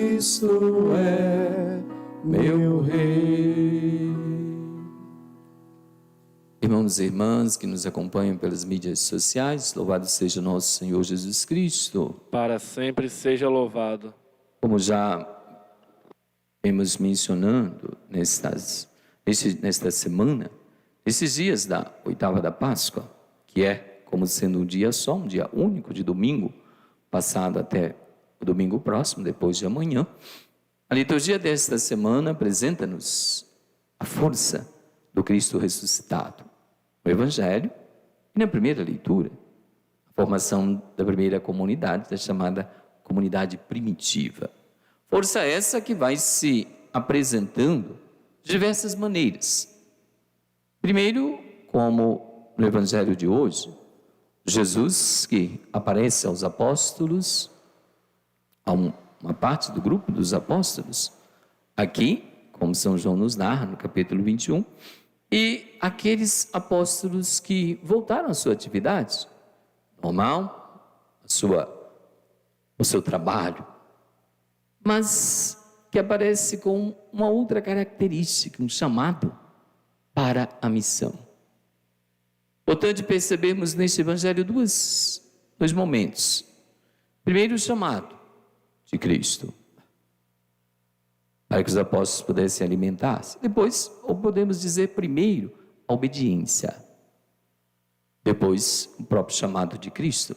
Cristo é meu Rei. Irmãos e irmãs que nos acompanham pelas mídias sociais, louvado seja nosso Senhor Jesus Cristo. Para sempre seja louvado. Como já vemos mencionando nesta semana, esses dias da oitava da Páscoa, que é como sendo um dia só, um dia único de domingo, passado até o domingo próximo, depois de amanhã, a liturgia desta semana apresenta-nos a força do Cristo ressuscitado. O Evangelho, e na primeira leitura, a formação da primeira comunidade, da chamada comunidade primitiva. Força essa que vai se apresentando de diversas maneiras. Primeiro, como no Evangelho de hoje, Jesus que aparece aos apóstolos, a uma parte do grupo dos apóstolos, aqui, como São João nos narra no capítulo 21, e aqueles apóstolos que voltaram à sua atividade normal, o seu trabalho, mas que aparece com uma outra característica, um chamado para a missão. Importante percebermos neste evangelho dois momentos. Primeiro, o chamado de Cristo, para que os apóstolos pudessem alimentar-se. Depois, ou podemos dizer primeiro, a obediência. Depois, o próprio chamado de Cristo.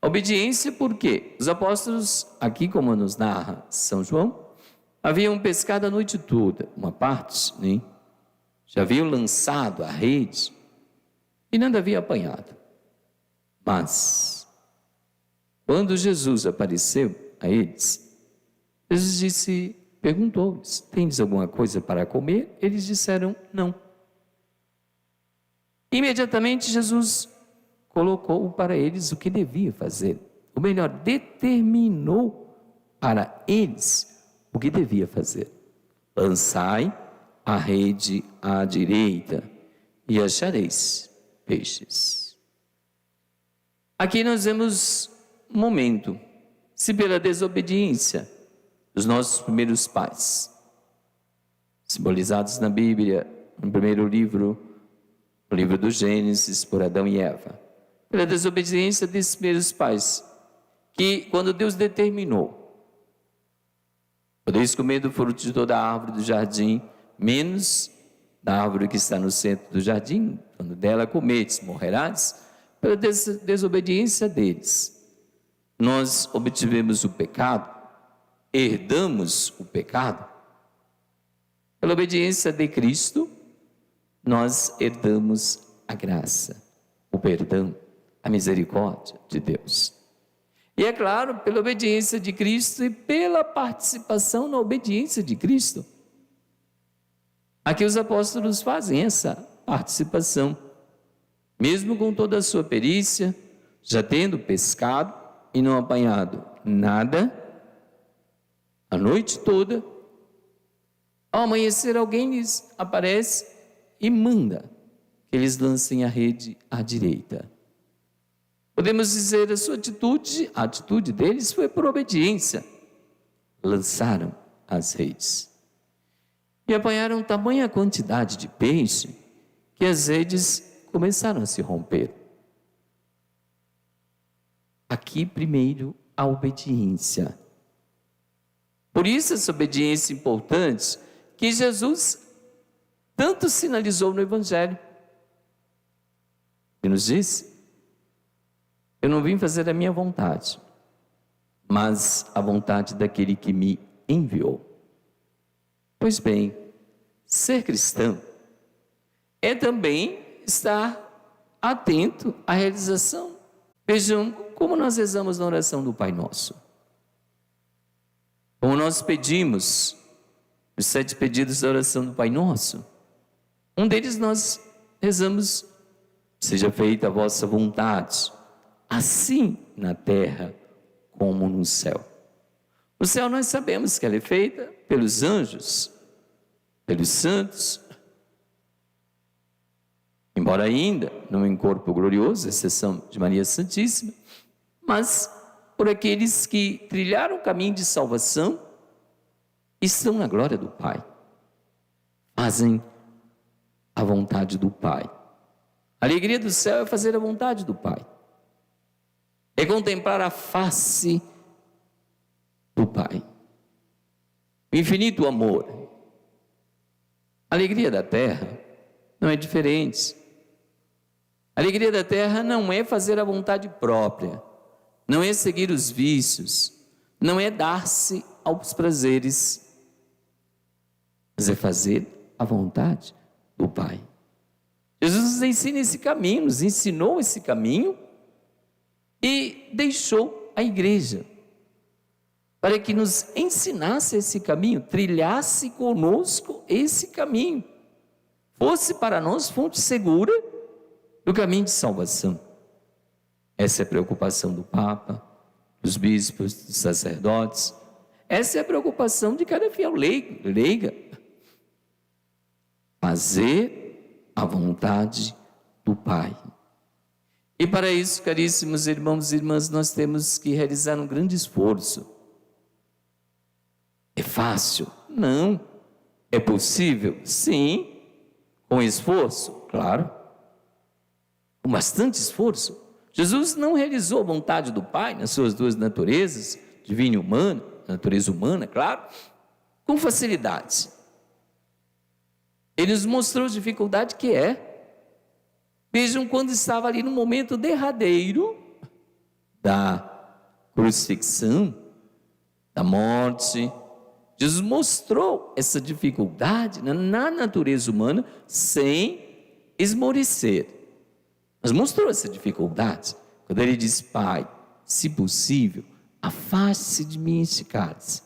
A obediência porque os apóstolos, aqui como nos narra São João, haviam pescado a noite toda, uma parte, né? Já haviam lançado a rede e nada havia apanhado. Mas, quando Jesus apareceu a eles, Jesus perguntou-lhes: tendes alguma coisa para comer? Eles disseram: não. Imediatamente Jesus colocou para eles o que devia fazer. Ou melhor, determinou para eles o que devia fazer. Lançai a rede à direita e achareis peixes. Aqui nós vemos um momento, se pela desobediência dos nossos primeiros pais, simbolizados na Bíblia, no primeiro livro, o livro do Gênesis, por Adão e Eva, pela desobediência desses primeiros pais, que quando Deus determinou, podeis comer do fruto de toda a árvore do jardim, menos da árvore que está no centro do jardim, quando dela comedes, morrerás, pela desobediência deles, nós obtivemos o pecado, herdamos o pecado. Pela obediência de Cristo, nós herdamos a graça, o perdão, a misericórdia de Deus. E é claro, pela obediência de Cristo e pela participação na obediência de Cristo. Aqui os apóstolos fazem essa participação, mesmo com toda a sua perícia, já tendo pescado e não apanhado nada, a noite toda, ao amanhecer alguém lhes aparece e manda que eles lancem a rede à direita. Podemos dizer a atitude deles foi por obediência. Lançaram as redes e apanharam tamanha quantidade de peixe que as redes começaram a se romper. Aqui primeiro a obediência. Por isso essa obediência importante que Jesus tanto sinalizou no Evangelho. Ele nos disse: eu não vim fazer a minha vontade, mas a vontade daquele que me enviou. Pois bem, ser cristão é também estar atento à realização. Vejam como nós rezamos na oração do Pai Nosso. Como nós pedimos os 7 pedidos da oração do Pai Nosso, um deles nós rezamos: seja feita a vossa vontade, assim na terra como no céu. O céu nós sabemos que ela é feita pelos anjos, pelos santos, embora ainda não em corpo glorioso, exceção de Maria Santíssima, mas por aqueles que trilharam o caminho de salvação estão na glória do Pai. Fazem a vontade do Pai. A alegria do céu é fazer a vontade do Pai. É contemplar a face do Pai. O infinito amor. A alegria da terra não é diferente. A alegria da terra não é fazer a vontade própria, não é seguir os vícios, não é dar-se aos prazeres, mas é fazer a vontade do Pai. Jesus nos ensina esse caminho, nos ensinou esse caminho e deixou a igreja para que nos ensinasse esse caminho, trilhasse conosco esse caminho, fosse para nós fonte segura do caminho de salvação. Essa é a preocupação do Papa, dos bispos, dos sacerdotes. Essa é a preocupação de cada fiel leiga. Fazer a vontade do Pai. E para isso, caríssimos irmãos e irmãs, nós temos que realizar um grande esforço. É fácil? Não. É possível? Sim. Com esforço? Claro. Com bastante esforço. Jesus não realizou a vontade do Pai nas suas duas naturezas, divina e humana, natureza humana, claro, com facilidade. Ele nos mostrou a dificuldade que é. Vejam quando estava ali no momento derradeiro da crucifixão, da morte. Jesus mostrou essa dificuldade na natureza humana sem esmorecer. Mas mostrou essa dificuldade. Quando ele diz: Pai, se possível, afaste de mim este cálice.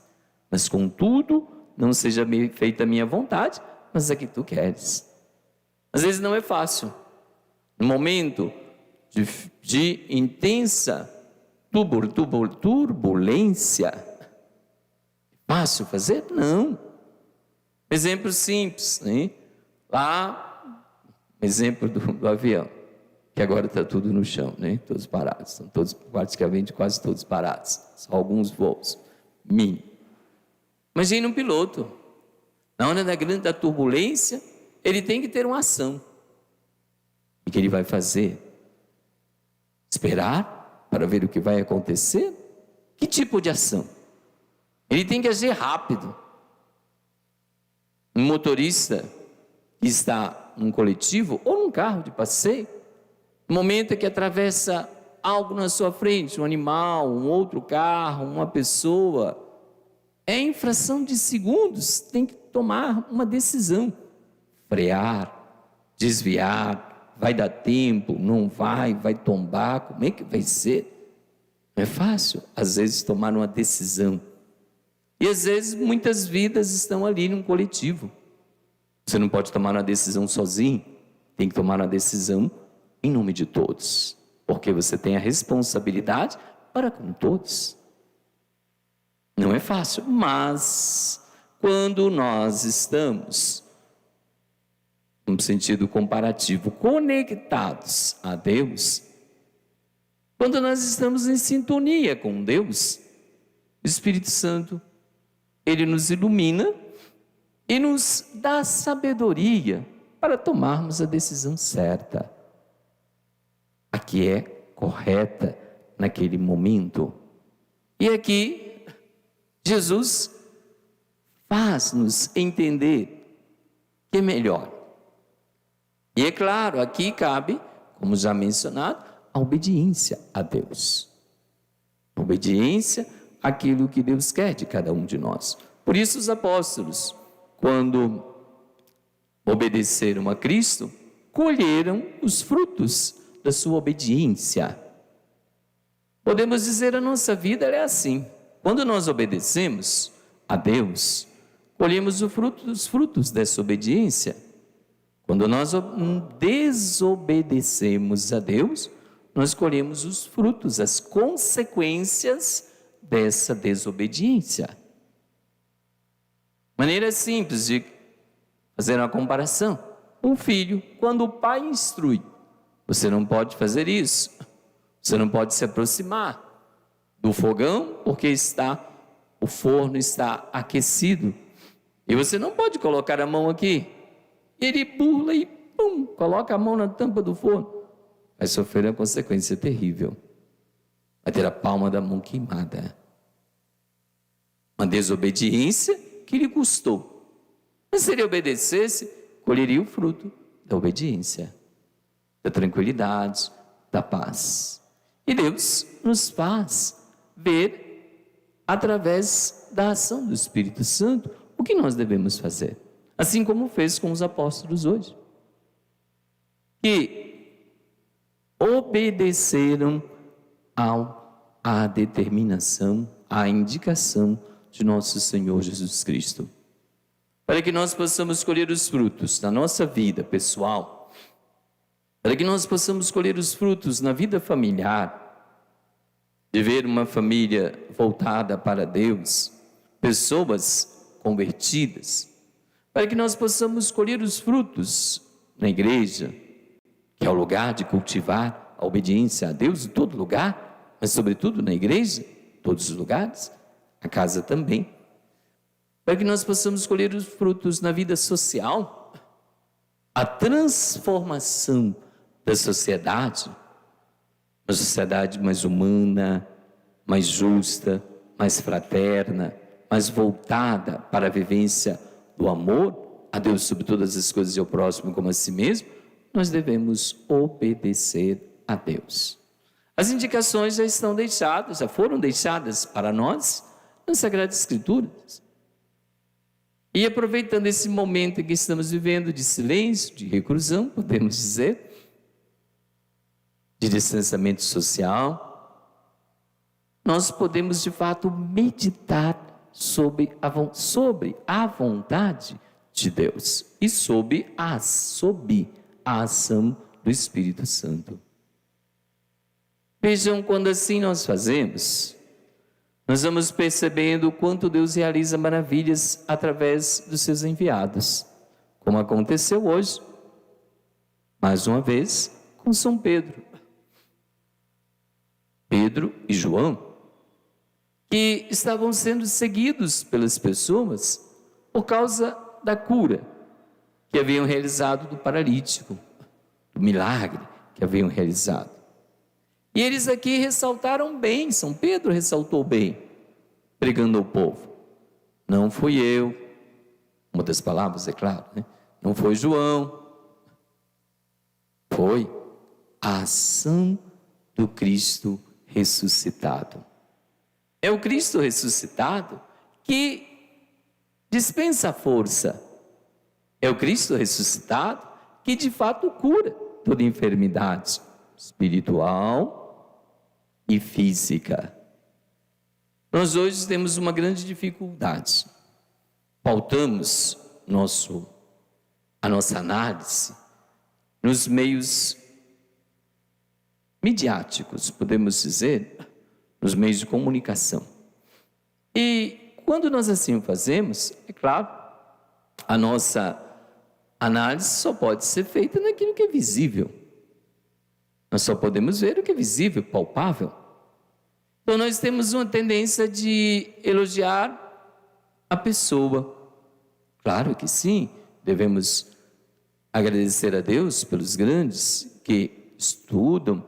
Mas contudo, não seja feita a minha vontade, mas a que tu queres. Às vezes não é fácil. No momento de intensa turbulência, fácil fazer? Não. Exemplo simples, né? Lá, exemplo do avião, que agora está tudo no chão, né? Todos parados, estão todos, praticamente quase todos parados, só alguns voos, mínimo. Imagine um piloto, na hora da turbulência, ele tem que ter uma ação. O que ele vai fazer? Esperar para ver o que vai acontecer? Que tipo de ação? Ele tem que agir rápido. Um motorista que está num coletivo ou num carro de passeio, no momento que atravessa algo na sua frente, um animal, um outro carro, uma pessoa, em fração de segundos tem que tomar uma decisão. Frear, desviar, vai dar tempo, não vai tombar, como é que vai ser? Não é fácil, às vezes, tomar uma decisão. E às vezes muitas vidas estão ali num coletivo. Você não pode tomar uma decisão sozinho, tem que tomar uma decisão em nome de todos, porque você tem a responsabilidade para com todos. Não é fácil, mas quando nós estamos, no sentido comparativo, conectados a Deus, quando nós estamos em sintonia com Deus, o Espírito Santo, Ele nos ilumina e nos dá sabedoria para tomarmos a decisão certa, a que é correta naquele momento. E aqui, Jesus faz-nos entender que é melhor. E é claro, aqui cabe, como já mencionado, a obediência a Deus. Obediência àquilo que Deus quer de cada um de nós. Por isso os apóstolos, quando obedeceram a Cristo, colheram os frutos da sua obediência. Podemos dizer, a nossa vida é assim. Quando nós obedecemos a Deus, colhemos os frutos dessa obediência. Quando nós desobedecemos a Deus, nós colhemos os frutos, as consequências dessa desobediência. Maneira simples de fazer uma comparação. Um filho, quando o pai instrui, você não pode fazer isso, você não pode se aproximar do fogão, porque o forno está aquecido, E você não pode colocar a mão aqui. Ele burla e pum, coloca a mão na tampa do forno. Vai sofrer uma consequência terrível. Vai ter a palma da mão queimada. Uma desobediência que lhe custou. Mas se ele obedecesse, colheria o fruto da obediência, da tranquilidade, da paz. E Deus nos faz ver, através da ação do Espírito Santo, o que nós devemos fazer. Assim como fez com os apóstolos hoje. Que obedeceram à determinação, à indicação de nosso Senhor Jesus Cristo. Para que nós possamos colher os frutos da nossa vida pessoal, para que nós possamos colher os frutos na vida familiar, de ver uma família voltada para Deus, pessoas convertidas, para que nós possamos colher os frutos na igreja, que é o lugar de cultivar a obediência a Deus em todo lugar, mas sobretudo na igreja, em todos os lugares, a casa também, para que nós possamos colher os frutos na vida social, a transformação da sociedade, uma sociedade mais humana, mais justa, mais fraterna, mais voltada para a vivência do amor a Deus sobre todas as coisas e ao próximo como a si mesmo. Nós devemos obedecer a Deus. As indicações já estão deixadas, já foram deixadas para nós nas Sagradas Escrituras. E aproveitando esse momento em que estamos vivendo de silêncio, de reclusão, podemos dizer, de distanciamento social, nós podemos de fato meditar sobre a vontade de Deus e sob a ação do Espírito Santo. Vejam, quando assim nós fazemos, nós vamos percebendo o quanto Deus realiza maravilhas através dos seus enviados, como aconteceu hoje, mais uma vez, com São Pedro e João, que estavam sendo seguidos pelas pessoas por causa da cura que haviam realizado do paralítico, do milagre que haviam realizado. E eles aqui ressaltaram bem, São Pedro ressaltou bem, pregando ao povo: não fui eu, uma das palavras é claro, né? Não foi João, foi a ação do Cristo ressuscitado. É o Cristo ressuscitado que dispensa a força. É o Cristo ressuscitado que de fato cura toda enfermidade espiritual e física. Nós hoje temos uma grande dificuldade. Pautamos a nossa análise nos meios midiáticos, podemos dizer, nos meios de comunicação. E quando nós assim o fazemos, é claro, a nossa análise só pode ser feita naquilo que é visível. Nós só podemos ver o que é visível, palpável. Então nós temos uma tendência de elogiar a pessoa. Claro que sim, devemos agradecer a Deus pelos grandes que estudam,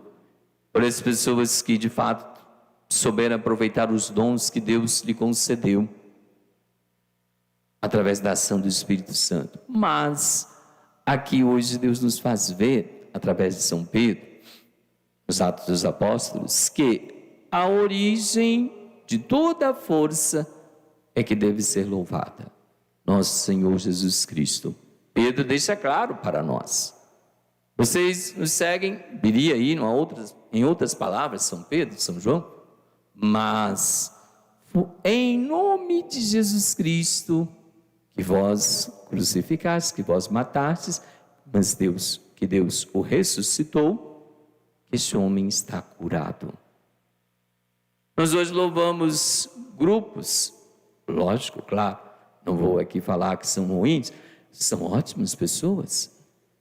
por as pessoas que de fato souberam aproveitar os dons que Deus lhe concedeu através da ação do Espírito Santo. Mas aqui hoje Deus nos faz ver, através de São Pedro, nos Atos dos Apóstolos, que a origem de toda a força é que deve ser louvada, nosso Senhor Jesus Cristo. Pedro deixa claro para nós. Vocês nos seguem, diria aí em outras palavras, São Pedro, São João, mas em nome de Jesus Cristo, que vós crucificastes, que vós matastes, mas que Deus o ressuscitou, que esse homem está curado. Nós hoje louvamos grupos, lógico, claro, não vou aqui falar que são ruins, são ótimas pessoas,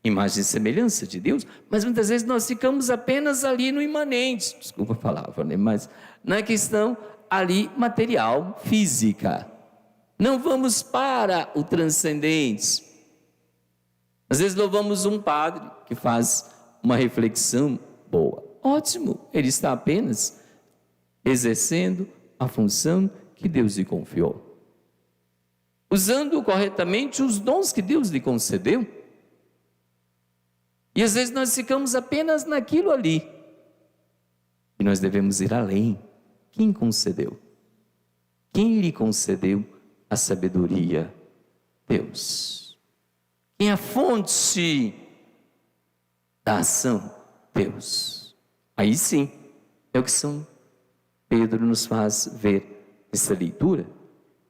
imagem e semelhança de Deus, mas muitas vezes nós ficamos apenas ali no imanente, desculpa a palavra, né? Mas na questão ali material, física. Não vamos para o transcendente. Às vezes louvamos um padre que faz uma reflexão boa. Ótimo, ele está apenas exercendo a função que Deus lhe confiou, usando corretamente os dons que Deus lhe concedeu. E às vezes nós ficamos apenas naquilo ali. E nós devemos ir além. Quem concedeu? Quem lhe concedeu a sabedoria? Deus. Quem é a fonte da ação? Deus. Aí sim, é o que São Pedro nos faz ver nessa leitura.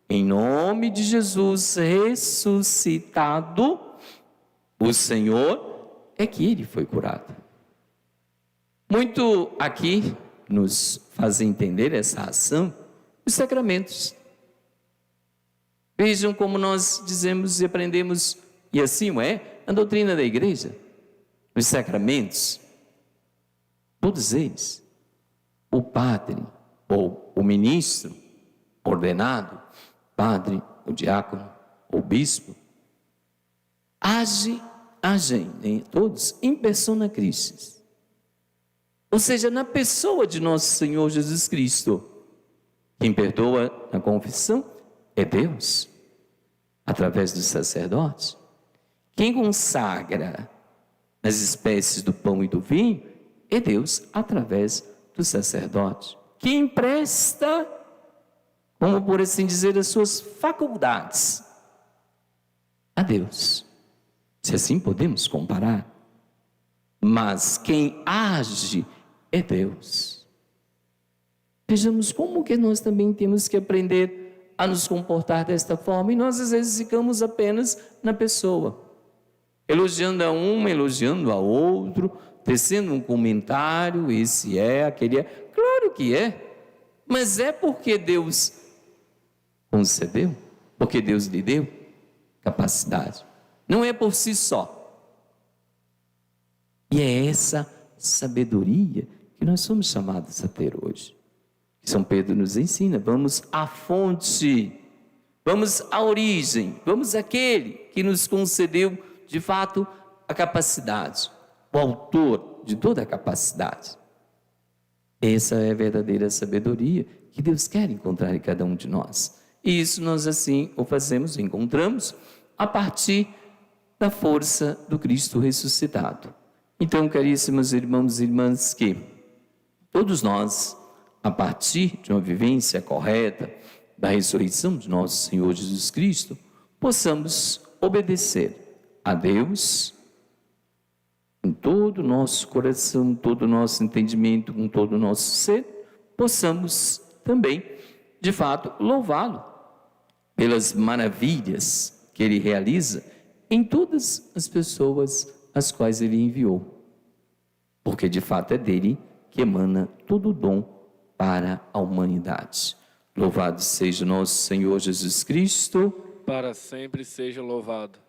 Em nome de Jesus ressuscitado, o Senhor é que ele foi curado. Muito aqui nos faz entender essa ação, os sacramentos. Vejam como nós dizemos e aprendemos, e assim é a doutrina da igreja. Os sacramentos, todos eles, o padre ou o ministro ordenado, padre, o diácono, o bispo, agem todos em persona Christi. Ou seja, na pessoa de nosso Senhor Jesus Cristo. Quem perdoa na confissão é Deus, através dos sacerdotes. Quem consagra as espécies do pão e do vinho é Deus, através dos sacerdotes. Quem empresta, como por assim dizer, as suas faculdades a Deus. Se assim podemos comparar. Mas quem age é Deus. Vejamos como que nós também temos que aprender a nos comportar desta forma. E nós às vezes ficamos apenas na pessoa, elogiando a um, elogiando a outro, tecendo um comentário, esse é, aquele é. Claro que é, mas é porque Deus concedeu, porque Deus lhe deu capacidade. Não é por si só. E é essa sabedoria que nós somos chamados a ter hoje. São Pedro nos ensina, vamos à fonte, vamos à origem, vamos àquele que nos concedeu, de fato, a capacidade, o autor de toda a capacidade. Essa é a verdadeira sabedoria que Deus quer encontrar em cada um de nós. E isso nós assim o fazemos, encontramos, a partir da força do Cristo ressuscitado. Então, caríssimos irmãos e irmãs, que todos nós, a partir de uma vivência correta da ressurreição de nosso Senhor Jesus Cristo, possamos obedecer a Deus com todo o nosso coração, todo o nosso entendimento, com todo o nosso ser, possamos também, de fato, louvá-lo pelas maravilhas que Ele realiza em todas as pessoas as quais Ele enviou, porque de fato é dele que emana todo o dom para a humanidade. Louvado seja nosso Senhor Jesus Cristo. Para sempre seja louvado.